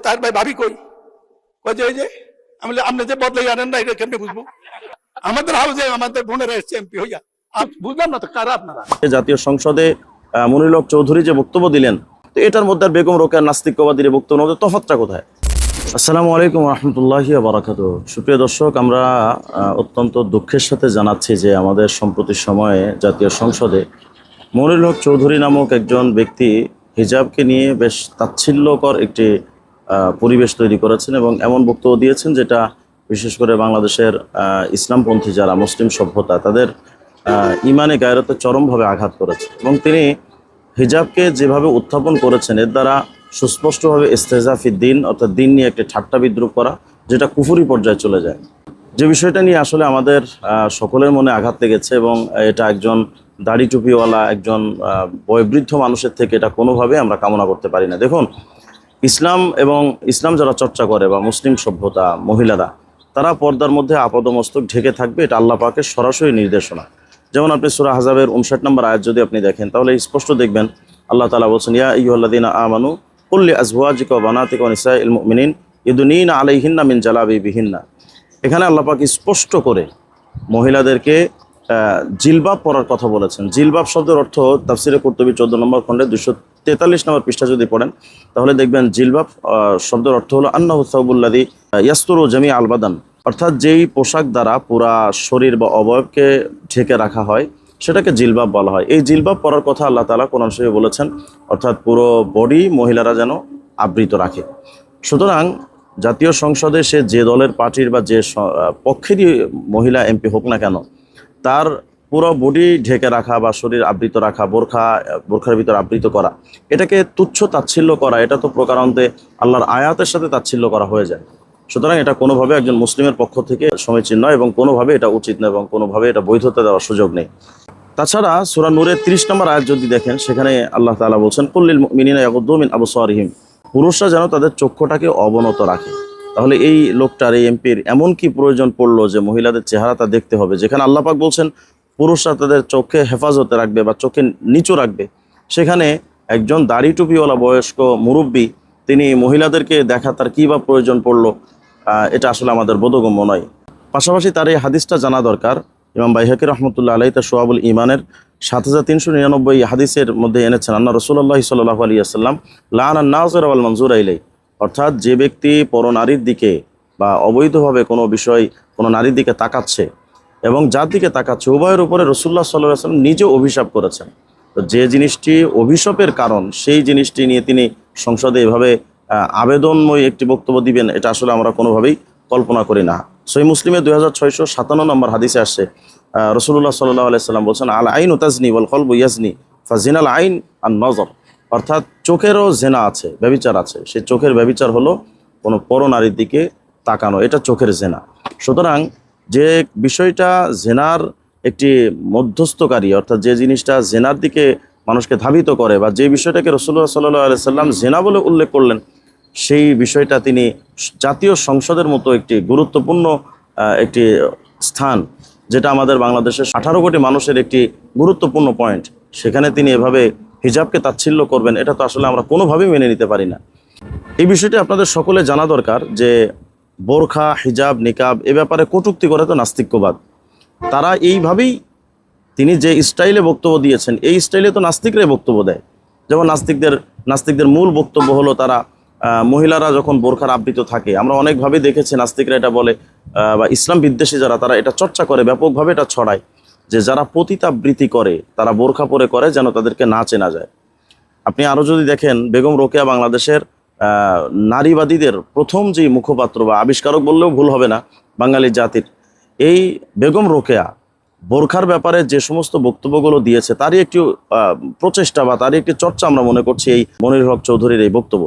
তার ভাই ভাবি কই কই যে ওই যে আমি বলি, আপনি যে বদলে জানেন না এটা কেমনে বুঝবো? আমাদের হাউসে আমাদের বোনেরা এসছে এমপি হইয়া, বুঝলাম না তো কারা আপনারা। জাতীয় সংসদে মনিরুল হক চৌধুরী যে বক্তব্য দিলেন, তো এটার মধ্যে আর বেগম রোকেয়ার নাস্তিকবাদীর বক্তব্য মধ্যে তফাৎটা কোথায়? আসসালামু আলাইকুম রহমতুল্লাহি ওয়া বারাকাতুহু। সুপ্রিয় দর্শক, আমরা অত্যন্ত দুঃখের সাথে জানাচ্ছি যে আমাদের সম্প্রতি সময়ে জাতীয় সংসদে মনিরুল হক চৌধুরী নামক একজন ব্যক্তি হিজাবকে নিয়ে বেশ তাচ্ছিল্যকর একটি পরিবেশ তৈরি করেছেন এবং এমন বক্তব্য দিয়েছেন যেটা বিশেষ করে বাংলাদেশের ইসলামপন্থী যারা মুসলিম সভ্যতা তাদের ইমানে গায়রতে চরমভাবে আঘাত করেছে। এবং তিনি হিজাবকে যেভাবে উত্থাপন করেছেন এর দ্বারা সুস্পষ্টভাবে ইস্তেজাফি দিন অর্থাৎ দিন নিয়ে একটি ঠাট্টা বিদ্রুপ করা, যেটা কুফুরি পর্যায়ে চলে যায়। যে বিষয়টা নিয়ে আসলে আমাদের সকলের মনে আঘাত লেগেছে এবং এটা একজন দাড়ি টুপিওয়ালা একজন বয়োবৃদ্ধ মানুষের থেকে এটা কোনোভাবে আমরা কামনা করতে পারি না। দেখুন, ইসলাম এবং ইসলাম যারা চর্চা করে বা মুসলিম সভ্যতা মহিলারা, তারা পর্দার মধ্যে আপাদমস্তক ঢেকে থাকবে, এটা আল্লাহ পাকের সরাসরি নির্দেশনা। যেমন আপনি সূরা আহজাবের 59 নম্বর আয়াত যদি আপনি দেখেন তাহলে স্পষ্ট দেখবেন আল্লাহ তাআলা বলছেন, ইয়া আইয়ুহাল্লাযীনা আমানু কুল লিআজওয়াজিকা ওয়া বানাতিকা ওয়া নিসাইল মুমিনিন ইউদনিনা আলাইহিন্না মিন জালাবিবিহিন্না। এখানে আল্লাহ পাক স্পষ্ট করে মহিলাদেরকে জিলবাব পরার কথা বলেছেন। জিলবাব শব্দের অর্থ তাফসিরে কুরতুবী 14 নম্বর খণ্ডে 243 নম্বর পৃষ্ঠা যদি পড়েন তাহলে দেখবেন জিলবাব শব্দের অর্থ হলো আন্নাহু সাওবুল্লাযী ইয়াসতুরু জামি আল বাদান, অর্থাৎ যেই পোশাক দ্বারা পুরা শরীর বা অবয়বকে ঢেকে রাখা হয় সেটাকে জিলবাব বলা হয়। এই জিলবাব পরার কথা আল্লাহ তাআলা কোরআন শরীফে বলেছেন, অর্থাৎ পুরো বডি মহিলারা যেন আবৃত রাখে। সুতরাং জাতীয় সংসদে সে যে দলের পার্টির বা যে পক্ষেরই মহিলা এমপি হোক না কেন, তার পুরো বডি ঢেকে রাখা বা শরীর আবৃত রাখা, বোরখার ভিতর আবৃত করা, এটাকে তুচ্ছ তাচ্ছিল্য করা, এটা তো প্রকারান্তে আল্লাহর আয়াতের সাথে তাচ্ছিল্য করা হয়ে যায়। সুতরাং এটা কোনোভাবে একজন মুসলিমের পক্ষ থেকে সমীচীন নয় এবং কোনোভাবে এটা উচিত নয় এবং কোনোভাবে এটা বৈধতা দেওয়ার সুযোগ নেই। তাছাড়া সূরা নূরের 30 নম্বর আয়াত যদি দেখেন সেখানে আল্লাহ তাআলা বলছেন, কুল্লিল মুমিনিনা ইয়াগুদ্দু মিন আবসারিহিম, পুরুষরা যেন তাদের চক্ষুটাকে অবনত রাখে। তাহলে এই লোকটার, এই এমপির এমন কি প্রয়োজন পড়লো যে মহিলাদের চেহারাটা দেখতে হবে, যেখানে আল্লাহ পাক বলছেন পুরুষরা তাদের চোখে হেফাজতে রাখবে বা চোখে নিচু রাখবে, সেখানে একজন দাড়ি টুপিওয়ালা বয়স্ক মুরব্বী তিনি মহিলাদেরকে দেখা তার কী বা প্রয়োজন পড়লো, এটা আসলে আমাদের বোধগম্য নয়। পাশাপাশি তার এই হাদিসটা জানা দরকার। ইমাম বাইহাকি রহমতুল্লাহ আলাইহি তার শুআবুল ঈমানের 7399 হাদিসের মধ্যে এনেছেন, আন্না রাসূলুল্লাহ সাল্লাল্লাহু আলাইহি ওয়াসাল্লাম লাআনান নাযির ওয়াল মানজুরা ইলাই, অর্থাৎ যে ব্যক্তি পরনারীর দিকে বা অবৈধভাবে কোনো বিষয় কোনো নারীর দিকে তাকাচ্ছে এবং যার দিকে তাকাচ্ছে, উভয়ের উপরে রাসূলুল্লাহ সাল্লাল্লাহু আলাইহি ওয়াসাল্লাম নিজে অভিশাপ করেছেন। তো যে জিনিসটি অভিশাপের কারণ, সেই জিনিসটি নিয়ে তিনি সংসদে এভাবে আবেদনময় একটি বক্তব্য দিবেন, এটা আসলে আমরা কোনোভাবেই কল্পনা করি না। সহিহ মুসলিমে 2657 নম্বর হাদিসে আসছে, রাসূলুল্লাহ সাল্লাল্লাহু আলাইহি ওয়াসাল্লাম বলছেন, আল আইনু তাজনি ওয়াল কলবু ইয়াজনি ফাজিনাল আইন আন নজর, অর্থাৎ চোখেরও জেনা আছে, ব্যভিচার আছে। সেই চোখের ব্যভিচার হলো কোনো পরনারীর দিকে তাকানো, এটা চোখের জেনা। সুতরাং যে বিষয়টা জেনার একটি মধ্যস্থকারী, অর্থাৎ যে জিনিসটা জেনার দিকে মানুষকে ধাবিত করে বা যে বিষয়টাকে রাসূলুল্লাহ সাল্লাল্লাহু আলাইহি ওয়াসাল্লাম জেনা বলে উল্লেখ করলেন, সেই বিষয়টা তিনি জাতীয় সংসদের মতো একটি গুরুত্বপূর্ণ একটি স্থান, যেটা আমাদের বাংলাদেশের 18 কোটি মানুষের একটি গুরুত্বপূর্ণ পয়েন্ট, সেখানে তিনি এভাবে হিজাবকে তাচ্ছিল্য করবেন, এটা তো আসলে আমরা কোনোভাবেই মেনে নিতে পারি না। এই বিষয়টি আপনাদের সকলে জানা দরকার যে বোরখা, হিজাব, নিকাব এ ব্যাপারে কটূক্তি করে তো নাস্তিক্যবাদ। তারা এইভাবেই, তিনি যে স্টাইলে বক্তব্য দিয়েছেন এই স্টাইলে তো নাস্তিকরাই বক্তব্য দেয়। যেমন নাস্তিকদের মূল বক্তব্য হলো তারা মহিলারা যখন বোরখার আবৃত থাকে, আমরা অনেকভাবে দেখেছি নাস্তিকরা এটা বলে বা ইসলাম বিদ্বেষী যারা তারা এটা চর্চা করে, ব্যাপকভাবে এটা ছড়ায় যে যারা পতিতাবৃত্তি করে তারা বোরখা পরে করে যেন তাদেরকে না চেনা যায়। আপনি আরও যদি দেখেন, বেগম রোকেয়া বাংলাদেশের নারীবাদীদের প্রথম যে মুখপাত্র বা আবিষ্কারক বললেও ভুল হবে না বাঙালি জাতির, এই বেগম রোকেয়া বোরখার ব্যাপারে যে সমস্ত বক্তব্যগুলো দিয়েছে তারই একটি প্রচেষ্টা বা তারই একটি চর্চা আমরা মনে করছি এই মনিরুল হক চৌধুরীর এই বক্তব্য।